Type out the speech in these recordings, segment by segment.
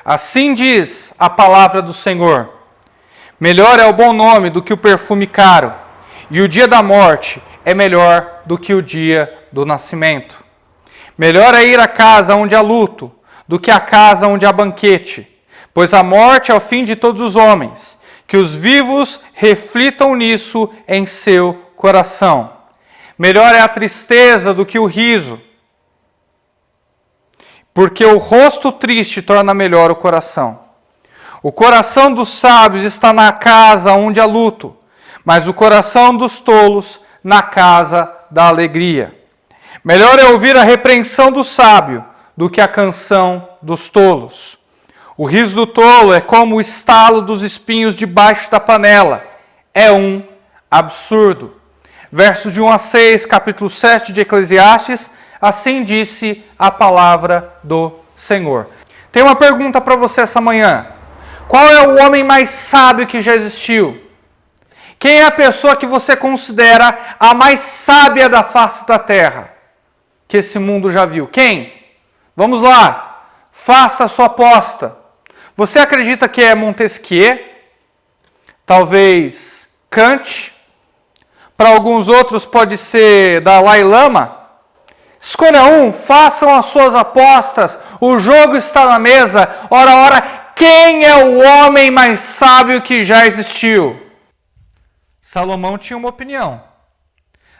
Assim diz a palavra do Senhor. Melhor é o bom nome do que o perfume caro, e o dia da morte é melhor do que o dia do nascimento. Melhor é ir à casa onde há luto, do que à casa onde há banquete, pois a morte é o fim de todos os homens, que os vivos reflitam nisso em seu coração. Melhor é a tristeza do que o riso, porque o rosto triste torna melhor o coração. O coração dos sábios está na casa onde há luto, mas o coração dos tolos na casa da alegria. Melhor é ouvir a repreensão do sábio do que a canção dos tolos. O riso do tolo é como o estalo dos espinhos debaixo da panela. É um absurdo. Versos de 1 a 6, capítulo 7 de Eclesiastes, assim disse a palavra do Senhor. Tem uma pergunta para você essa manhã. Qual é o homem mais sábio que já existiu? Quem é a pessoa que você considera a mais sábia da face da terra que esse mundo já viu? Quem? Vamos lá, faça a sua aposta. Você acredita que é Montesquieu? Talvez Kant? Para alguns outros pode ser Dalai Lama? Escolha um, façam as suas apostas, o jogo está na mesa, ora, quem é o homem mais sábio que já existiu? Salomão tinha uma opinião.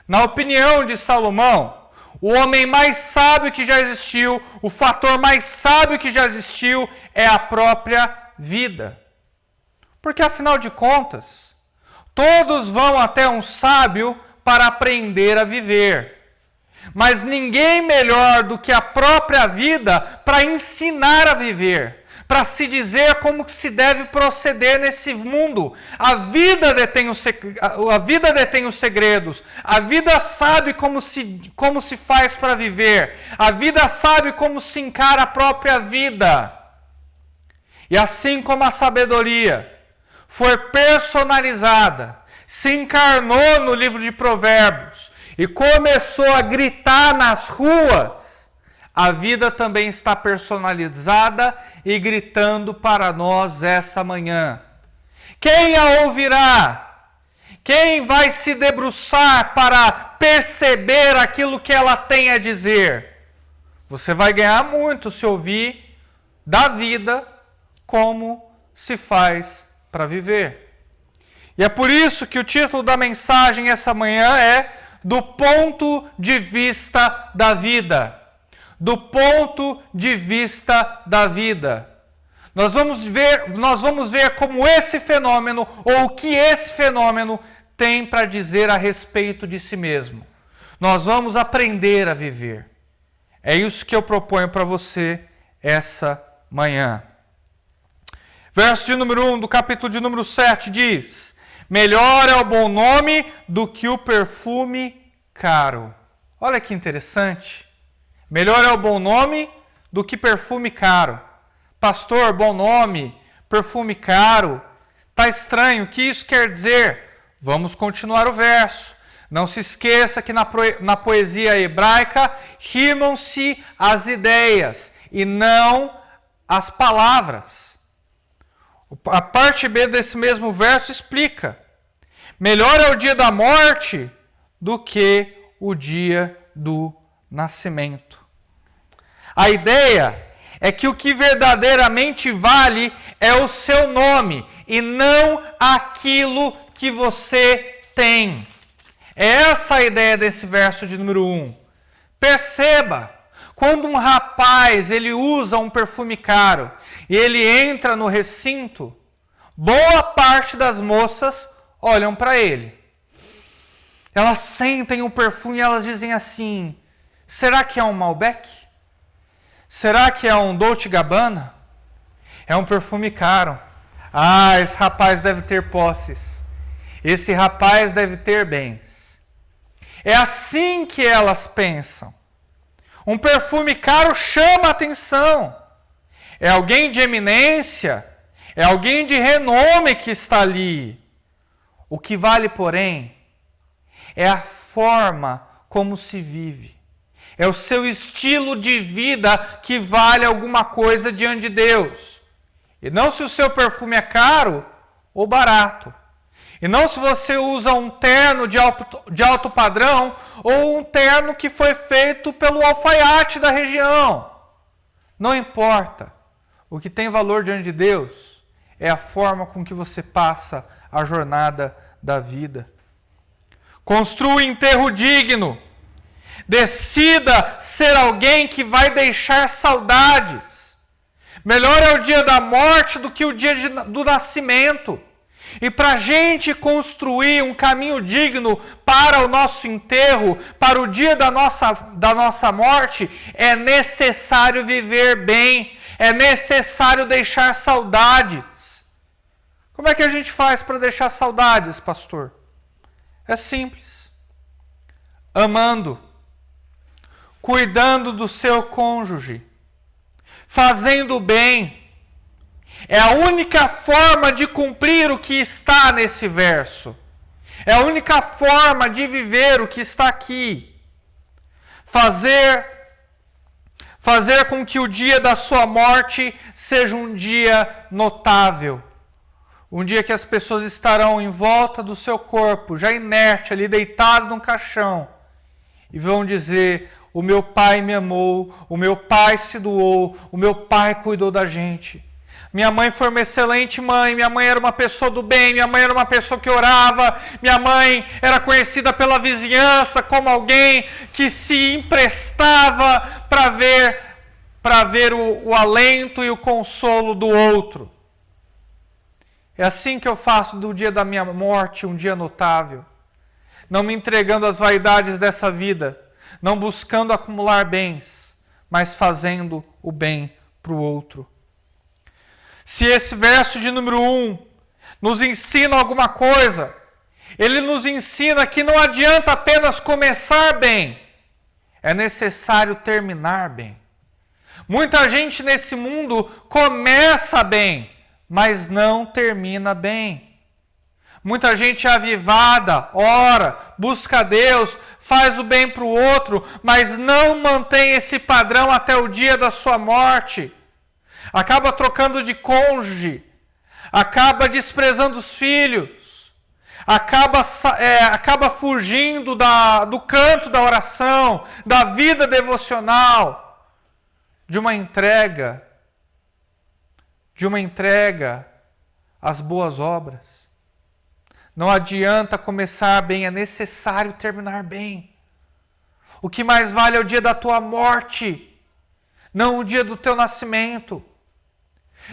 Na opinião de Salomão, o homem mais sábio que já existiu, o fator mais sábio que já existiu é a própria vida. Porque afinal de contas, todos vão até um sábio para aprender a viver. Mas ninguém melhor do que a própria vida para ensinar a viver, para se dizer como que se deve proceder nesse mundo. A vida detém os segredos, a vida sabe como se faz para viver, a vida sabe como se encara a própria vida. E assim como a sabedoria foi personalizada, se encarnou no livro de Provérbios, e começou a gritar nas ruas, a vida também está personalizada e gritando para nós essa manhã. Quem a ouvirá? Quem vai se debruçar para perceber aquilo que ela tem a dizer? Você vai ganhar muito se ouvir da vida como se faz para viver. E é por isso que o título da mensagem essa manhã é Do ponto de vista da vida. Do ponto de vista da vida. Nós vamos ver como esse fenômeno, ou o que esse fenômeno tem para dizer a respeito de si mesmo. Nós vamos aprender a viver. É isso que eu proponho para você essa manhã. Verso de número 1 do capítulo de número 7 diz: melhor é o bom nome do que o perfume caro. Olha que interessante. Melhor é o bom nome do que perfume caro. Pastor, bom nome, perfume caro. Tá estranho, o que isso quer dizer? Vamos continuar o verso. Não se esqueça que na poesia hebraica rimam-se as ideias e não as palavras. A parte B desse mesmo verso explica: melhor é o dia da morte do que o dia do nascimento. A ideia é que o que verdadeiramente vale é o seu nome e não aquilo que você tem. É essa a ideia desse verso de número 1. Perceba, quando um rapaz ele usa um perfume caro e ele entra no recinto, boa parte das moças olham para ele. Elas sentem o perfume e elas dizem assim: será que é um Malbec? Será que é um Dolce & Gabbana? É um perfume caro. Ah, esse rapaz deve ter posses. Esse rapaz deve ter bens. É assim que elas pensam. Um perfume caro chama a atenção. É alguém de eminência, é alguém de renome que está ali. O que vale, porém, é a forma como se vive. É o seu estilo de vida que vale alguma coisa diante de Deus. E não se o seu perfume é caro ou barato. E não se você usa um terno de alto padrão ou um terno que foi feito pelo alfaiate da região. Não importa. O que tem valor diante de Deus é a forma com que você passa a jornada da vida. Construa um enterro digno. Decida ser alguém que vai deixar saudades. Melhor é o dia da morte do que o dia do nascimento. E para a gente construir um caminho digno para o nosso enterro, para o dia da nossa morte, é necessário viver bem, é necessário deixar saudades. Como é que a gente faz para deixar saudades, pastor? É simples. Amando, cuidando do seu cônjuge, fazendo o bem. É a única forma de cumprir o que está nesse verso. É a única forma de viver o que está aqui. Fazer com que o dia da sua morte seja um dia notável. Um dia que as pessoas estarão em volta do seu corpo, já inerte, ali deitado num caixão, e vão dizer: o meu pai me amou, o meu pai se doou, o meu pai cuidou da gente. Minha mãe foi uma excelente mãe, minha mãe era uma pessoa do bem, minha mãe era uma pessoa que orava, minha mãe era conhecida pela vizinhança como alguém que se emprestava para ver o alento e o consolo do outro. É assim que eu faço do dia da minha morte um dia notável. Não me entregando às vaidades dessa vida, não buscando acumular bens, mas fazendo o bem para o outro. Se esse verso de número 1 nos ensina alguma coisa, ele nos ensina que não adianta apenas começar bem, é necessário terminar bem. Muita gente nesse mundo começa bem, mas não termina bem. Muita gente é avivada, ora, busca Deus, faz o bem para o outro, mas não mantém esse padrão até o dia da sua morte. Acaba trocando de cônjuge, acaba desprezando os filhos, acaba fugindo do canto da oração, da vida devocional, de uma entrega às boas obras. Não adianta começar bem, é necessário terminar bem. O que mais vale é o dia da tua morte, não o dia do teu nascimento.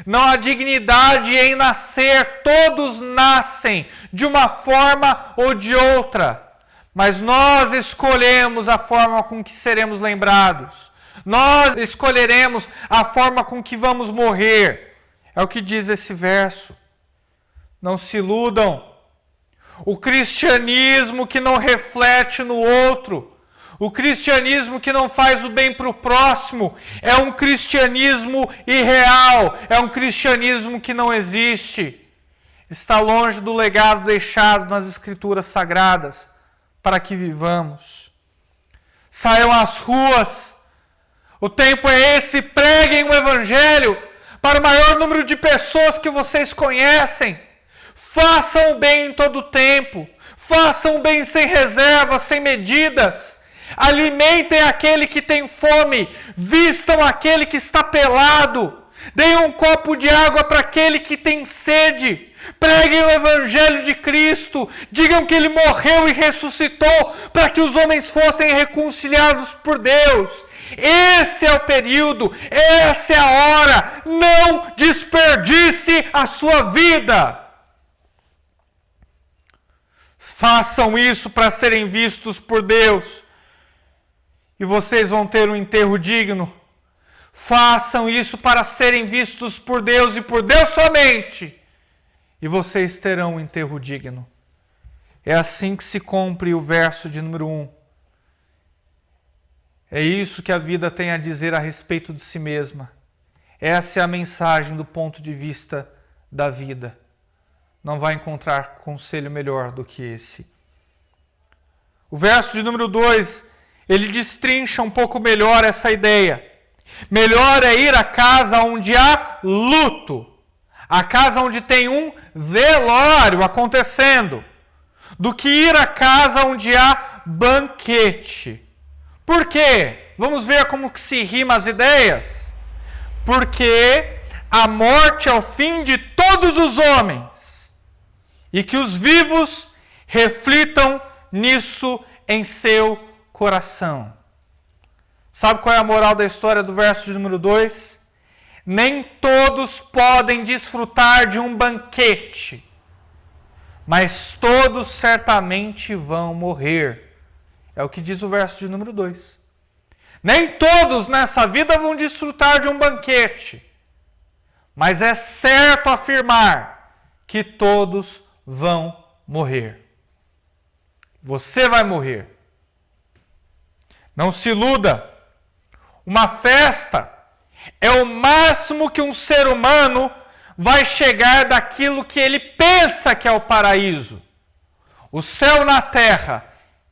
Não há dignidade em nascer, todos nascem de uma forma ou de outra, mas nós escolhemos a forma com que seremos lembrados, nós escolheremos a forma com que vamos morrer, é o que diz esse verso. Não se iludam, o cristianismo que não reflete no outro, o cristianismo que não faz o bem para o próximo é um cristianismo irreal, é um cristianismo que não existe. Está longe do legado deixado nas Escrituras Sagradas para que vivamos. Saiam às ruas, o tempo é esse, preguem o Evangelho para o maior número de pessoas que vocês conhecem. Façam o bem em todo o tempo, façam o bem sem reservas, sem medidas. Alimentem aquele que tem fome, vistam aquele que está pelado, deem um copo de água para aquele que tem sede, preguem o Evangelho de Cristo, digam que Ele morreu e ressuscitou para que os homens fossem reconciliados por Deus. Esse é o período, essa é a hora, não desperdice a sua vida. Façam isso para serem vistos por Deus. E vocês vão ter um enterro digno. Façam isso para serem vistos por Deus e por Deus somente. E vocês terão um enterro digno. É assim que se cumpre o verso de número 1. É isso que a vida tem a dizer a respeito de si mesma. Essa é a mensagem do ponto de vista da vida. Não vai encontrar conselho melhor do que esse. O verso de número 2, ele destrincha um pouco melhor essa ideia. Melhor é ir à casa onde há luto a casa onde tem um velório acontecendo, do que ir à casa onde há banquete. Por quê? Vamos ver como que se rima as ideias. Porque a morte é o fim de todos os homens, e que os vivos reflitam nisso em seu coração. Sabe qual é a moral da história do verso de número 2? Nem todos podem desfrutar de um banquete, mas todos certamente vão morrer. É o que diz o verso de número 2. Nem todos nessa vida vão desfrutar de um banquete, mas é certo afirmar que todos vão morrer. Você vai morrer. Não se iluda. Uma festa é o máximo que um ser humano vai chegar daquilo que ele pensa que é o paraíso. O céu na terra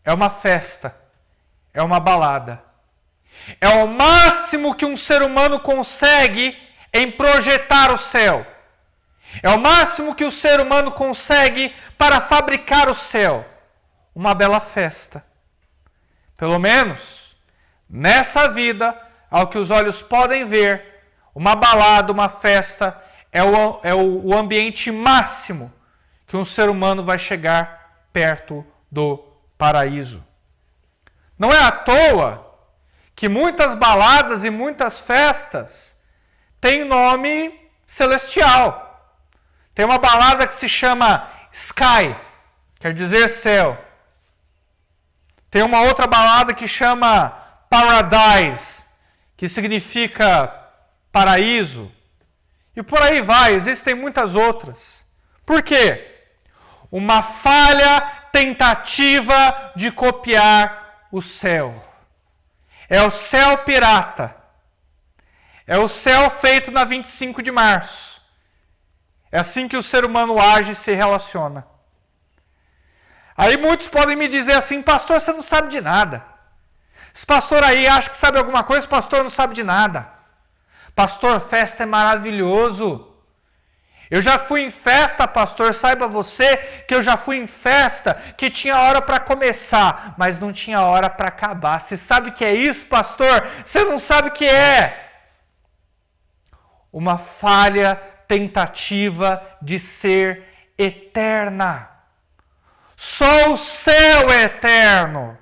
é uma festa, é uma balada. É o máximo que um ser humano consegue em projetar o céu. É o máximo que o ser humano consegue para fabricar o céu. Uma bela festa. Pelo menos, nessa vida, ao que os olhos podem ver, uma balada, uma festa, é o ambiente máximo que um ser humano vai chegar perto do paraíso. Não é à toa que muitas baladas e muitas festas têm nome celestial. Tem uma balada que se chama Sky, quer dizer céu. Tem uma outra balada que chama Paradise, que significa paraíso. E por aí vai, existem muitas outras. Por quê? Uma falha tentativa de copiar o céu. É o céu pirata. É o céu feito na 25 de março. É assim que o ser humano age e se relaciona. Aí muitos podem me dizer assim, pastor, você não sabe de nada. Esse pastor aí acha que sabe alguma coisa, pastor não sabe de nada. Pastor, festa é maravilhoso. Eu já fui em festa, pastor, saiba você que eu já fui em festa que tinha hora para começar, mas não tinha hora para acabar. Você sabe o que é isso, pastor? Você não sabe o que é. Uma falha tentativa de ser eterna. Só o céu é eterno.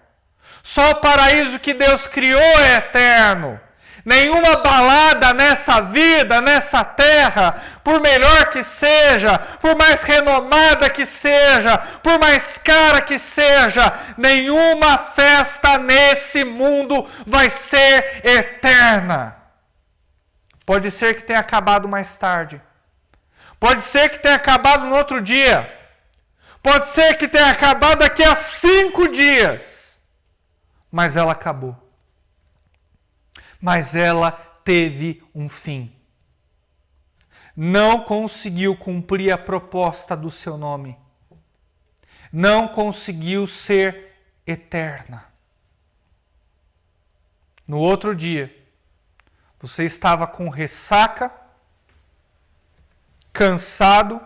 Só o paraíso que Deus criou é eterno. Nenhuma balada nessa vida, nessa terra, por melhor que seja, por mais renomada que seja, por mais cara que seja, nenhuma festa nesse mundo vai ser eterna. Pode ser que tenha acabado mais tarde. Pode ser que tenha acabado no outro dia. Pode ser que tenha acabado daqui a 5 dias. Mas ela acabou. Mas ela teve um fim. Não conseguiu cumprir a proposta do seu nome. Não conseguiu ser eterna. No outro dia, você estava com ressaca, cansado.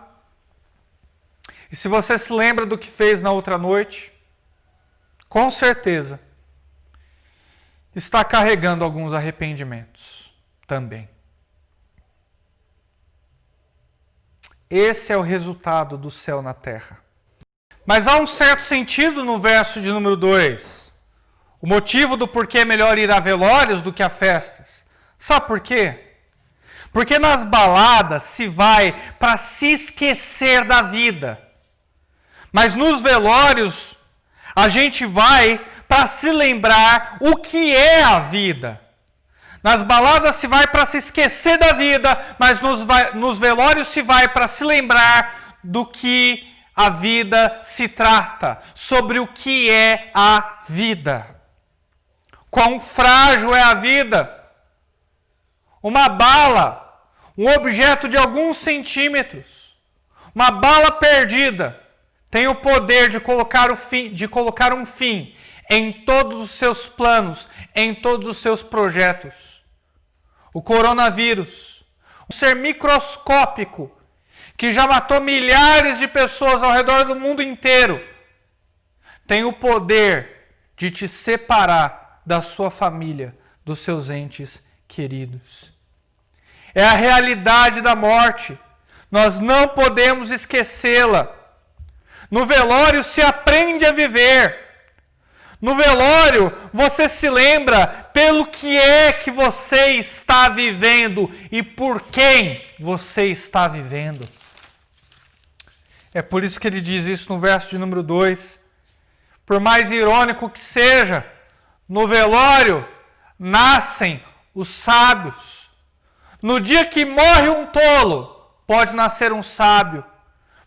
E se você se lembra do que fez na outra noite, com certeza está carregando alguns arrependimentos também. Esse é o resultado do céu na terra. Mas há um certo sentido no verso de número 2. O motivo do porquê é melhor ir a velórios do que a festas. Sabe por quê? Porque nas baladas se vai para se esquecer da vida. Mas nos velórios a gente vai para se lembrar o que é a vida. Nas baladas se vai para se esquecer da vida, mas nos velórios se vai para se lembrar do que a vida se trata, sobre o que é a vida. Quão frágil é a vida. Uma bala, um objeto de alguns centímetros, uma bala perdida, tem o poder de colocar um fim em todos os seus planos, em todos os seus projetos. O coronavírus, um ser microscópico que já matou milhares de pessoas ao redor do mundo inteiro, tem o poder de te separar da sua família, dos seus entes queridos. É a realidade da morte. Nós não podemos esquecê-la. No velório se aprende a viver. No velório você se lembra pelo que é que você está vivendo e por quem você está vivendo. É por isso que ele diz isso no verso de número 2. Por mais irônico que seja, no velório nascem os sábios. No dia que morre um tolo, pode nascer um sábio,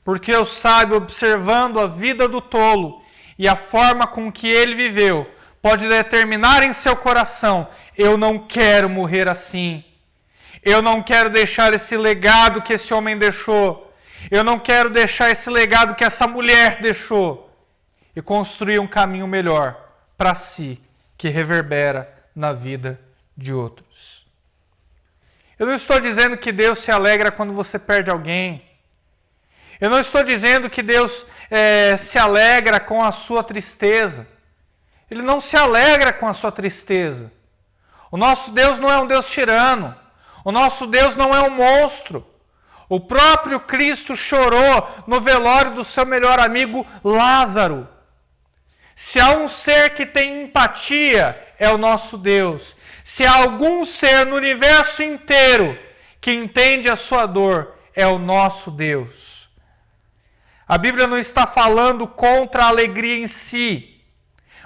porque o sábio, observando a vida do tolo e a forma com que ele viveu, pode determinar em seu coração: eu não quero morrer assim. Eu não quero deixar esse legado que esse homem deixou. Eu não quero deixar esse legado que essa mulher deixou. E construir um caminho melhor para si, que reverbera na vida de outros. Eu não estou dizendo que Deus se alegra quando você perde alguém. Eu não estou dizendo que Deus se alegra com a sua tristeza. Ele não se alegra com a sua tristeza. O nosso Deus não é um Deus tirano. O nosso Deus não é um monstro. O próprio Cristo chorou no velório do seu melhor amigo Lázaro. Se há um ser que tem empatia, é o nosso Deus. Se há algum ser no universo inteiro que entende a sua dor, é o nosso Deus. A Bíblia não está falando contra a alegria em si,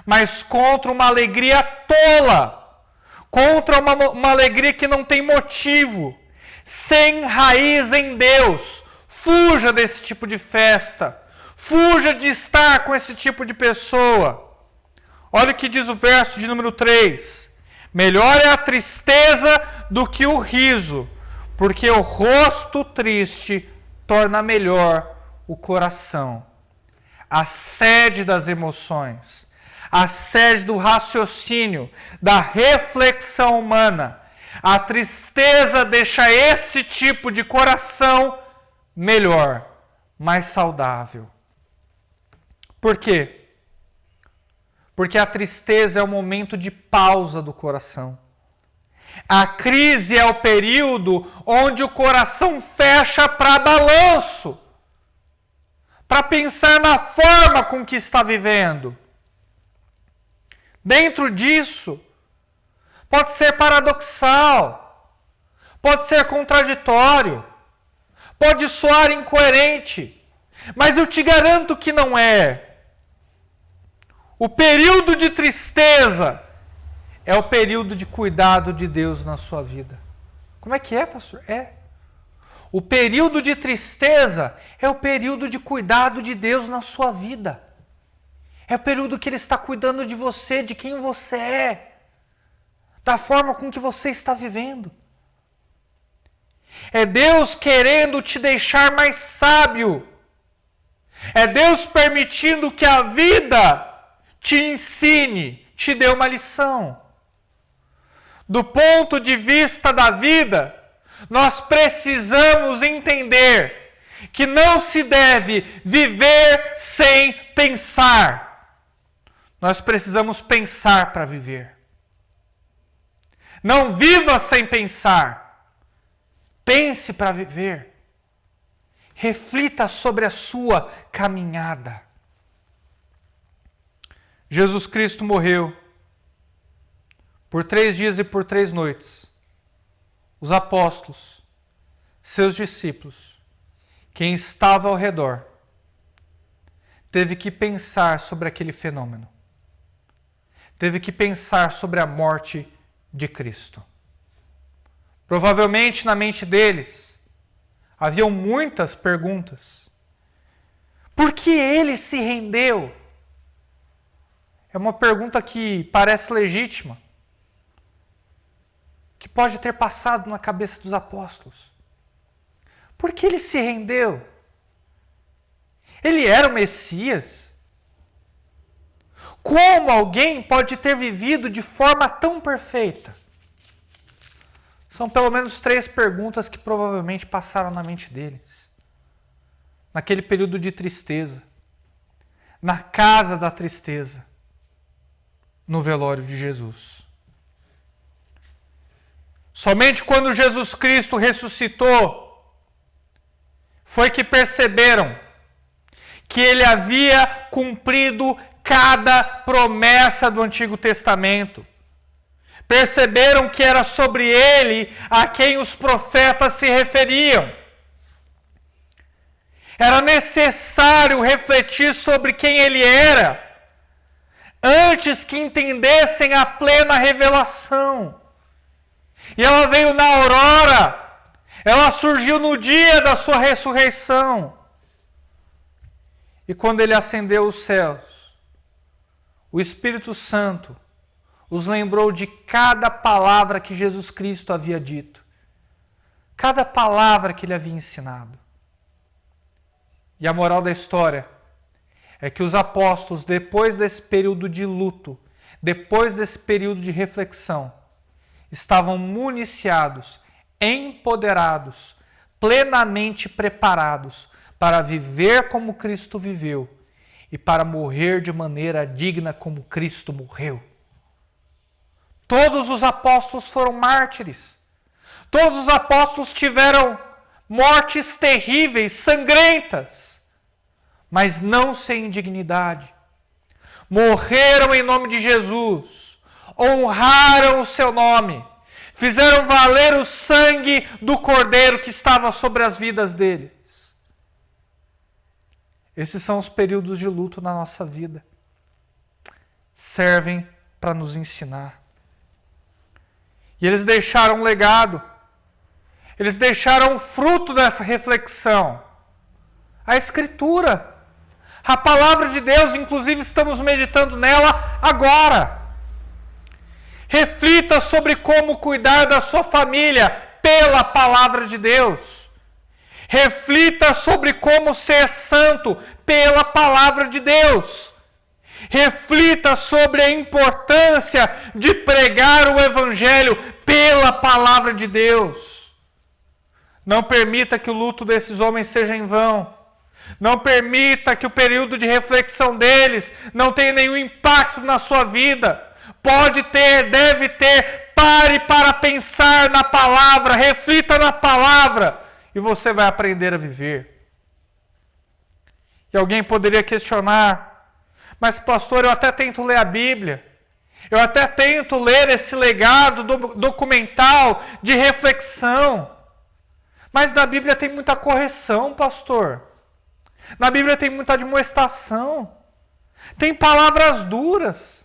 mas contra uma alegria tola, contra uma alegria que não tem motivo, sem raiz em Deus. Fuja desse tipo de festa. Fuja de estar com esse tipo de pessoa. Olha o que diz o verso de número 3. Melhor é a tristeza do que o riso, porque o rosto triste torna melhor o coração. A sede das emoções, a sede do raciocínio, da reflexão humana. A tristeza deixa esse tipo de coração melhor, mais saudável. Por quê? Porque a tristeza é o momento de pausa do coração. A crise é o período onde o coração fecha para balanço, para pensar na forma com que está vivendo. Dentro disso, pode ser paradoxal, pode ser contraditório, pode soar incoerente, mas eu te garanto que não é. O período de tristeza é o período de cuidado de Deus na sua vida. Como é que é, pastor? É. O período de tristeza é o período de cuidado de Deus na sua vida. É o período que Ele está cuidando de você, de quem você é, da forma com que você está vivendo. É Deus querendo te deixar mais sábio. É Deus permitindo que a vida te ensine, te dê uma lição. Do ponto de vista da vida, nós precisamos entender que não se deve viver sem pensar. Nós precisamos pensar para viver. Não viva sem pensar. Pense para viver. Reflita sobre a sua caminhada. Jesus Cristo morreu por 3 dias e por 3 noites. Os apóstolos, seus discípulos, quem estava ao redor, teve que pensar sobre aquele fenômeno. Teve que pensar sobre a morte de Cristo. Provavelmente na mente deles haviam muitas perguntas. Por que ele se rendeu? É uma pergunta que parece legítima, que pode ter passado na cabeça dos apóstolos. Por que ele se rendeu? Ele era o Messias? Como alguém pode ter vivido de forma tão perfeita? São pelo menos 3 perguntas que provavelmente passaram na mente deles. naquele período de tristeza, na casa da tristeza, no velório de Jesus. Somente quando Jesus Cristo ressuscitou, foi que perceberam que ele havia cumprido cada promessa do Antigo Testamento. Perceberam que era sobre ele a quem os profetas se referiam. Era necessário refletir sobre quem ele era, antes que entendessem a plena revelação. E ela veio na aurora, ela surgiu no dia da sua ressurreição. E quando ele ascendeu os céus, o Espírito Santo os lembrou de cada palavra que Jesus Cristo havia dito, cada palavra que ele havia ensinado. E a moral da história é que os apóstolos, depois desse período de luto, depois desse período de reflexão, estavam municiados, empoderados, plenamente preparados para viver como Cristo viveu e para morrer de maneira digna como Cristo morreu. Todos os apóstolos foram mártires. Todos os apóstolos tiveram mortes terríveis, sangrentas, mas não sem indignidade. Morreram em nome de Jesus, honraram o seu nome, fizeram valer o sangue do Cordeiro que estava sobre as vidas deles. Esses são os períodos de luto na nossa vida. Servem para nos ensinar. E eles deixaram um legado. Eles deixaram o fruto dessa reflexão. A Escritura. A palavra de Deus, inclusive estamos meditando nela agora. Reflita sobre como cuidar da sua família pela palavra de Deus. Reflita sobre como ser santo pela palavra de Deus. Reflita sobre a importância de pregar o Evangelho pela palavra de Deus. Não permita que o luto desses homens seja em vão. Não permita que o período de reflexão deles não tenha nenhum impacto na sua vida. Pode ter, deve ter. Pare para pensar na palavra, reflita na palavra e você vai aprender a viver. E alguém poderia questionar: mas pastor, eu até tento ler a Bíblia, eu até tento ler esse legado documental de reflexão, mas na Bíblia tem muita correção, pastor. Na Bíblia tem muita admoestação, tem palavras duras.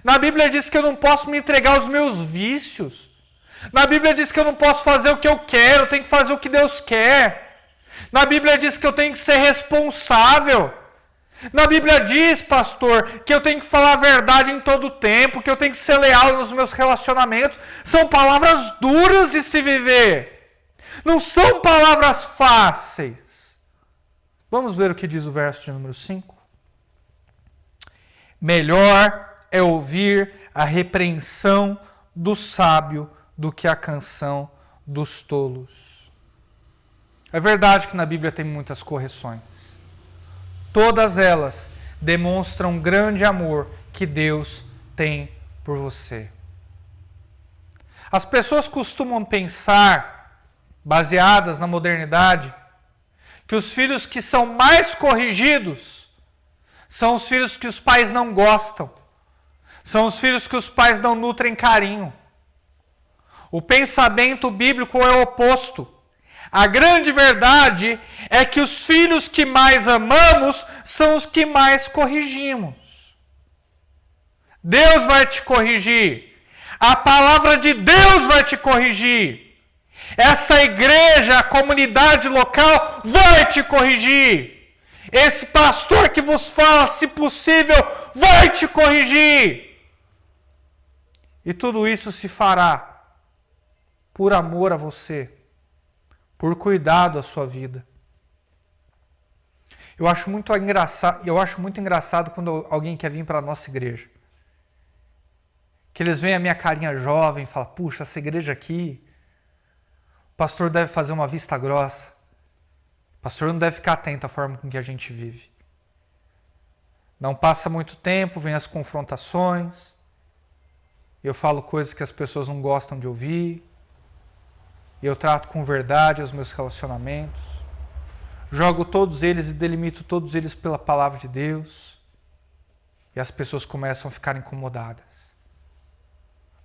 Na Bíblia diz que eu não posso me entregar aos meus vícios. Na Bíblia diz que eu não posso fazer o que eu quero, eu tenho que fazer o que Deus quer. Na Bíblia diz que eu tenho que ser responsável. Na Bíblia diz, pastor, que eu tenho que falar a verdade em todo o tempo, que eu tenho que ser leal nos meus relacionamentos. São palavras duras de se viver. Não são palavras fáceis. Vamos ver o que diz o verso de número 5. Melhor é ouvir a repreensão do sábio do que a canção dos tolos. É verdade que na Bíblia tem muitas correções. Todas elas demonstram o grande amor que Deus tem por você. As pessoas costumam pensar, baseadas na modernidade, que os filhos que são mais corrigidos são os filhos que os pais não gostam. São os filhos que os pais não nutrem carinho. O pensamento bíblico é o oposto. A grande verdade é que os filhos que mais amamos são os que mais corrigimos. Deus vai te corrigir. A palavra de Deus vai te corrigir. Essa igreja, a comunidade local vai te corrigir. Esse pastor que vos fala, se possível, vai te corrigir. E tudo isso se fará por amor a você, por cuidado à sua vida. Eu acho muito engraçado quando alguém quer vir para a nossa igreja. Que eles veem a minha carinha jovem e falam: puxa, essa igreja aqui, o pastor deve fazer uma vista grossa. O pastor não deve ficar atento à forma com que a gente vive. Não passa muito tempo, vem as confrontações. Eu falo coisas que as pessoas não gostam de ouvir. Eu trato com verdade os meus relacionamentos. Jogo todos eles e delimito todos eles pela palavra de Deus. E as pessoas começam a ficar incomodadas.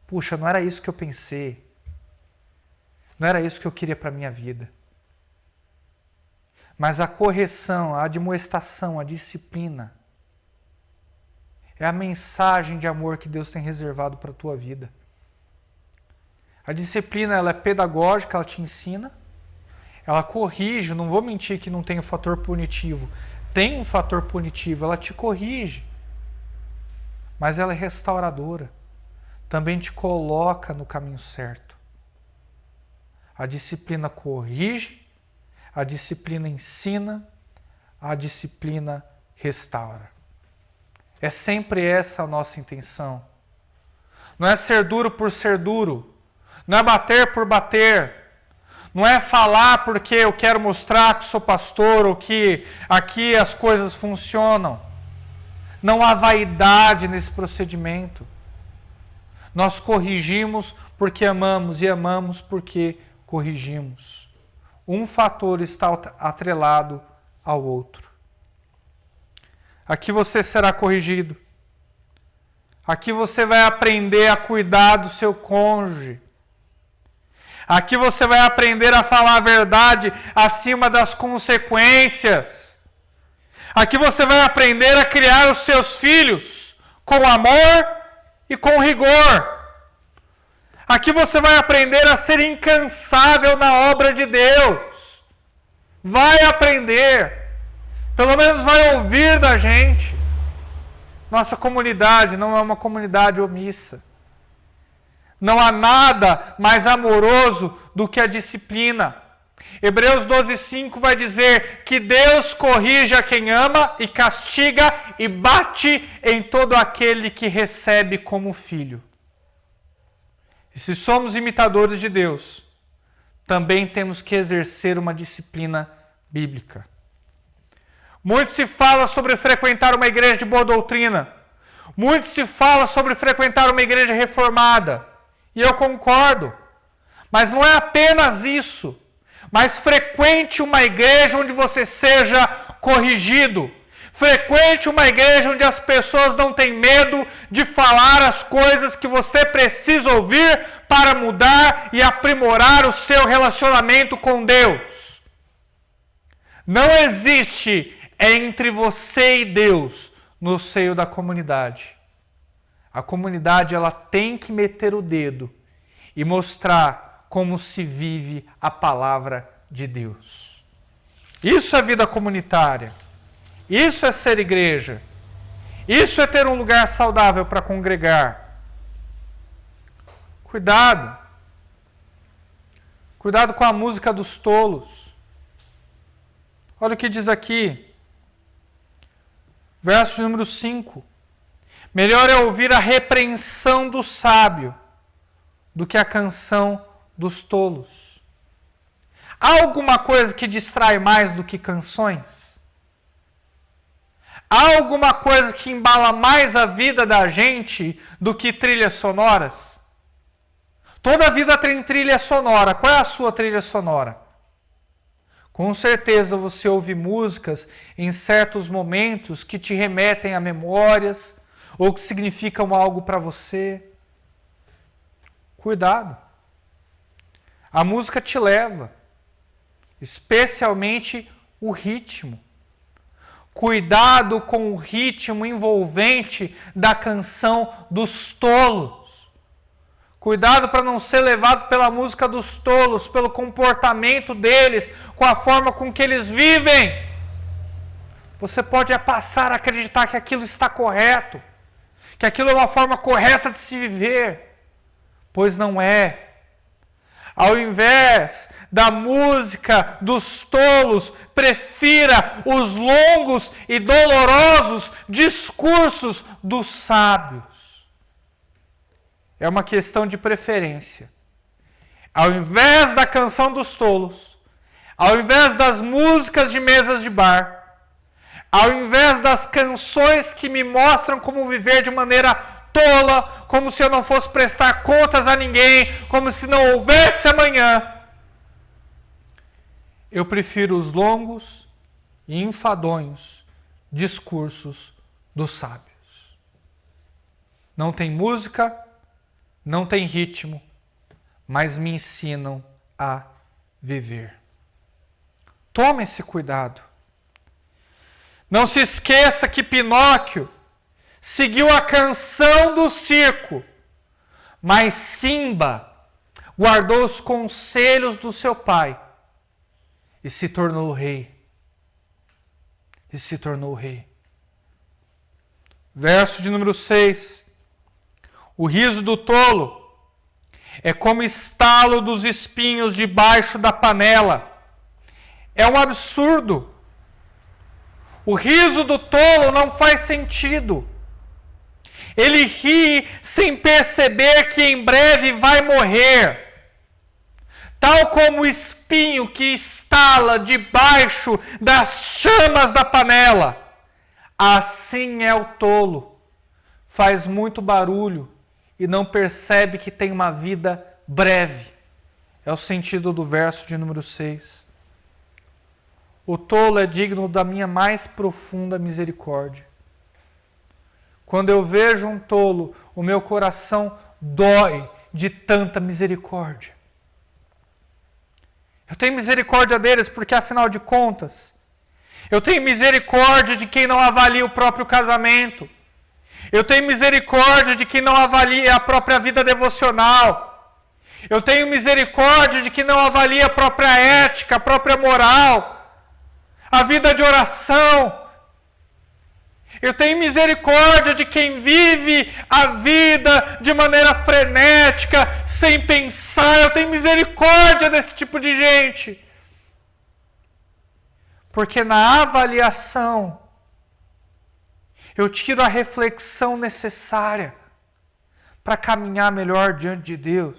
Puxa, não era isso que eu pensei. Não era isso que eu queria para a minha vida. Mas a correção, a admoestação, a disciplina é a mensagem de amor que Deus tem reservado para a tua vida. A disciplina, ela é pedagógica, ela te ensina, ela corrige, não vou mentir que não tem um fator punitivo. Tem um fator punitivo, ela te corrige. Mas ela é restauradora. Também te coloca no caminho certo. A disciplina corrige, a disciplina ensina, a disciplina restaura. É sempre essa a nossa intenção. Não é ser duro por ser duro. Não é bater por bater. Não é falar porque eu quero mostrar que sou pastor ou que aqui as coisas funcionam. Não há vaidade nesse procedimento. Nós corrigimos porque amamos e amamos porque corrigimos. Um fator está atrelado ao outro. Aqui você será corrigido. Aqui você vai aprender a cuidar do seu cônjuge. Aqui você vai aprender a falar a verdade acima das consequências. Aqui você vai aprender a criar os seus filhos com amor e com rigor. Aqui você vai aprender a ser incansável na obra de Deus. Vai aprender. Pelo menos vai ouvir da gente. Nossa comunidade não é uma comunidade omissa. Não há nada mais amoroso do que a disciplina. Hebreus 12:5 vai dizer que Deus corrige a quem ama e castiga e bate em todo aquele que recebe como filho. E se somos imitadores de Deus, também temos que exercer uma disciplina bíblica. Muito se fala sobre frequentar uma igreja de boa doutrina. Muito se fala sobre frequentar uma igreja reformada. E eu concordo. Mas não é apenas isso. Mas frequente uma igreja onde você seja corrigido. Frequente uma igreja onde as pessoas não têm medo de falar as coisas que você precisa ouvir para mudar e aprimorar o seu relacionamento com Deus. Não existe entre você e Deus no seio da comunidade. A comunidade ela tem que meter o dedo e mostrar como se vive a palavra de Deus. Isso é vida comunitária. Isso é ser igreja. Isso é ter um lugar saudável para congregar. Cuidado. Cuidado com a música dos tolos. Olha o que diz aqui. Verso número 5. Melhor é ouvir a repreensão do sábio do que a canção dos tolos. Há alguma coisa que distrai mais do que canções? Há alguma coisa que embala mais a vida da gente do que trilhas sonoras? Toda vida tem trilha sonora. Qual é a sua trilha sonora? Com certeza você ouve músicas em certos momentos que te remetem a memórias ou que significam algo para você. Cuidado. A música te leva, especialmente o ritmo. Cuidado com o ritmo envolvente da canção dos tolos. Cuidado para não ser levado pela música dos tolos, pelo comportamento deles, com a forma com que eles vivem. Você pode passar a acreditar que aquilo está correto, que aquilo é uma forma correta de se viver, pois não é. Ao invés da música dos tolos, prefira os longos e dolorosos discursos dos sábios. É uma questão de preferência. Ao invés da canção dos tolos, Ao invés das músicas de mesas de bar, ao invés das canções que me mostram como viver de maneira tola, como se eu não fosse prestar contas a ninguém, como se não houvesse amanhã, eu prefiro os longos e enfadonhos discursos dos sábios. Não tem música, não tem ritmo, mas me ensinam a viver. Tome esse cuidado. Não se esqueça que Pinóquio seguiu a canção do circo, mas Simba guardou os conselhos do seu pai e se tornou rei. Verso de número 6. O riso do tolo é como estalo dos espinhos debaixo da panela. É um absurdo. O riso do tolo não faz sentido. Ele ri sem perceber que em breve vai morrer. Tal como o espinho que estala debaixo das chamas da panela. Assim é o tolo. Faz muito barulho e não percebe que tem uma vida breve. É o sentido do verso de número 6. O tolo é digno da minha mais profunda misericórdia. Quando eu vejo um tolo, o meu coração dói de tanta misericórdia. Eu tenho misericórdia deles porque, afinal de contas, eu tenho misericórdia de quem não avalia o próprio casamento. Eu tenho misericórdia de quem não avalia a própria vida devocional. Eu tenho misericórdia de quem não avalia a própria ética, a própria moral, a vida de oração. Eu tenho misericórdia de quem vive a vida de maneira frenética, sem pensar. Eu tenho misericórdia desse tipo de gente. Porque na avaliação, eu tiro a reflexão necessária para caminhar melhor diante de Deus,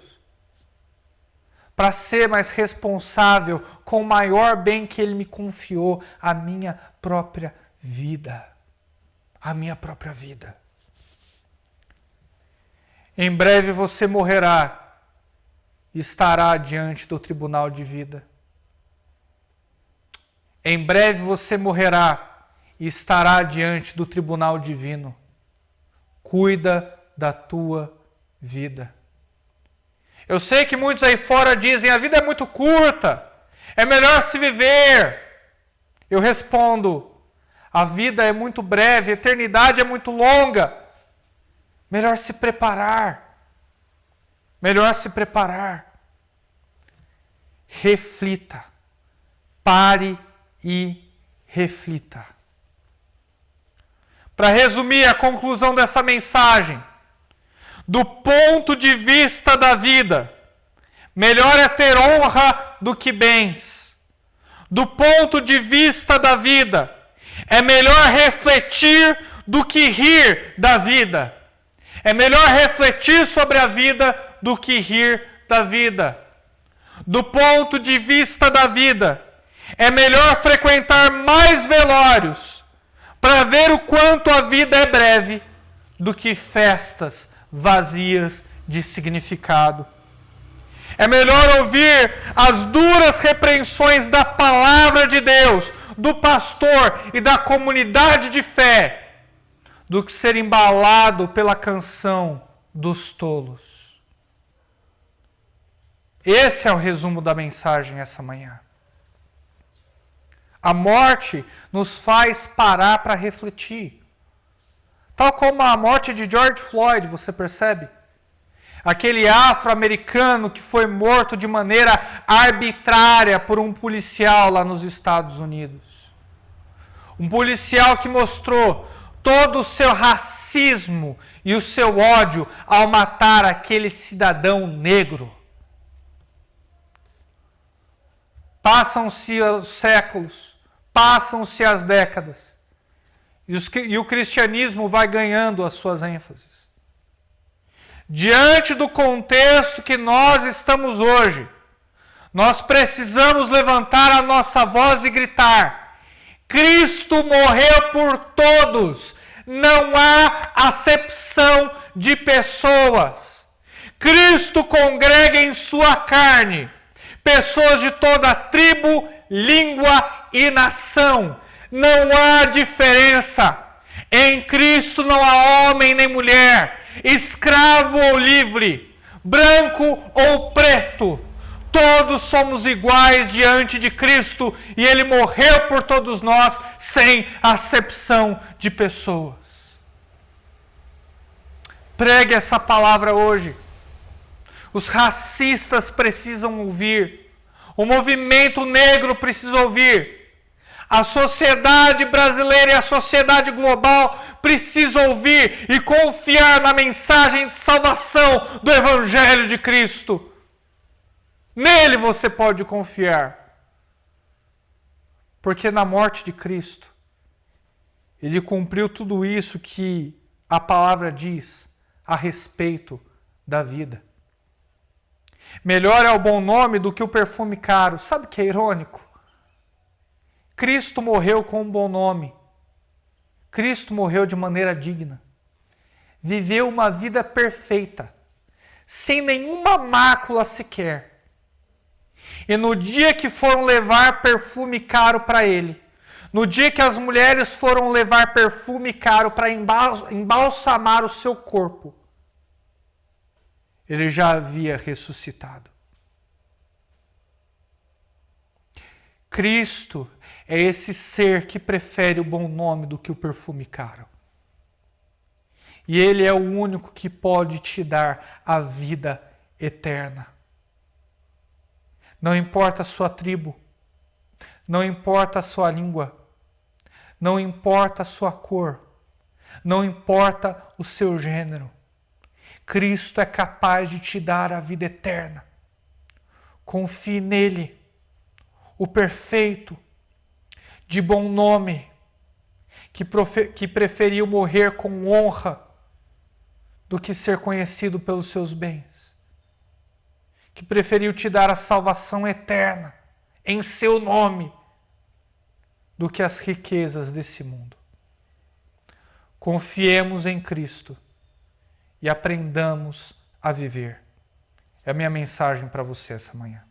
para ser mais responsável com o maior bem que Ele me confiou, a minha própria vida. A minha própria vida. Em breve você morrerá e estará diante do tribunal de vida. Em breve você morrerá e estará diante do tribunal divino. Cuida da tua vida. Eu sei que muitos aí fora dizem, a vida é muito curta, é melhor se viver. Eu respondo, a vida é muito breve, a eternidade é muito longa. Melhor se preparar. Melhor se preparar. Reflita. Pare e reflita. Para resumir a conclusão dessa mensagem, do ponto de vista da vida, melhor é ter honra do que bens. Do ponto de vista da vida, é melhor refletir do que rir da vida. É melhor refletir sobre a vida do que rir da vida. Do ponto de vista da vida, é melhor frequentar mais velórios para ver o quanto a vida é breve do que festas vazias de significado. É melhor ouvir as duras repreensões da palavra de Deus, do pastor e da comunidade de fé, do que ser embalado pela canção dos tolos. Esse é o resumo da mensagem essa manhã. A morte nos faz parar para refletir. Tal como a morte de George Floyd, você percebe? Aquele afro-americano que foi morto de maneira arbitrária por um policial lá nos Estados Unidos. Um policial que mostrou todo o seu racismo e o seu ódio ao matar aquele cidadão negro. Passam-se os séculos, passam-se as décadas, e o cristianismo vai ganhando as suas ênfases. Diante do contexto que nós estamos hoje, Nós precisamos levantar a nossa voz e gritar: Cristo morreu por todos. Não há acepção de pessoas. Cristo congrega em sua carne pessoas de toda tribo, língua e nação. Não há diferença. Em Cristo não há homem nem mulher, escravo ou livre, branco ou preto. Todos somos iguais diante de Cristo e Ele morreu por todos nós sem acepção de pessoas. Pregue essa palavra hoje. Os racistas precisam ouvir. O movimento negro precisa ouvir. A sociedade brasileira e a sociedade global precisam ouvir e confiar na mensagem de salvação do Evangelho de Cristo. Nele você pode confiar. Porque na morte de Cristo, Ele cumpriu tudo isso que a palavra diz a respeito da vida. Melhor é o bom nome do que o perfume caro. Sabe o que é irônico? Cristo morreu com um bom nome. Cristo morreu de maneira digna. Viveu uma vida perfeita, sem nenhuma mácula sequer. E no dia que foram levar perfume caro para Ele, no dia que as mulheres foram levar perfume caro para embalsamar o seu corpo, Ele já havia ressuscitado. Cristo é esse ser que prefere o bom nome do que o perfume caro. E Ele é o único que pode te dar a vida eterna. Não importa a sua tribo, não importa a sua língua, não importa a sua cor, não importa o seu gênero. Cristo é capaz de te dar a vida eterna. Confie nele, o perfeito, de bom nome, que preferiu morrer com honra do que ser conhecido pelos seus bens, que preferiu te dar a salvação eterna em seu nome do que as riquezas desse mundo. Confiemos em Cristo e aprendamos a viver. É a minha mensagem para você essa manhã.